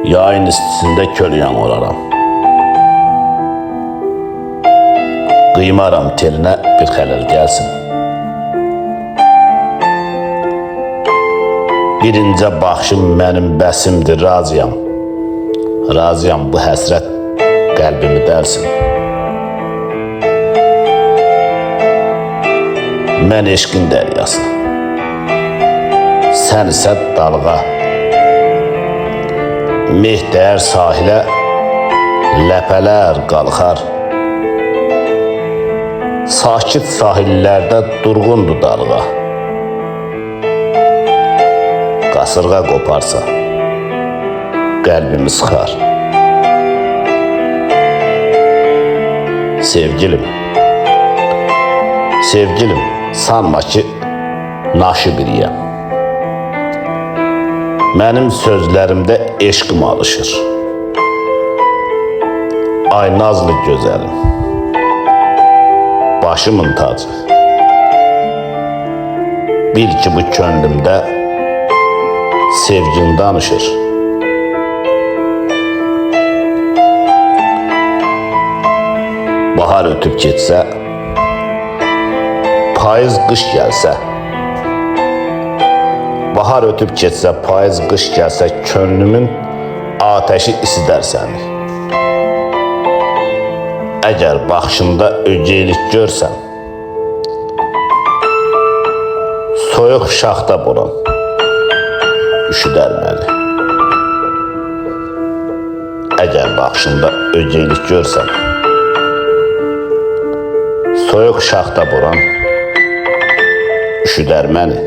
Yayın istisində kölyan olaram. Qıymaram telinə bir xələl gəlsin. Birincə baxışım mənim bəsimdir, razıyam. Razıyam bu həsrət qəlbimi dəlsin. Mən eşqin dəryası, sən isə dalğa. Mehdər sahilə ləpələr qalxar. Sakit sahillərdə durğundur dalğa. Qasırğa qoparsa qəlbimi sıxar. Sevgilim, sanma ki naşı biriyəm. Mənim sözlərimdə eşqim alışır. Ay nazlı gözəlim, başımın tacı. Bil ki bu könlümdə sevgin danışır. Bahar ötüb getsə, payız qış gəlsə, bahar ötüb getsə, payız qış gəlsə, könlümün ateşi isidər səni. Əgər baxışında ögeylik görsən, soyuq şaxta boran üşüdər məni. Əgər baxışında ögeylik görsən, soyuq şaxta boran üşüdər məni.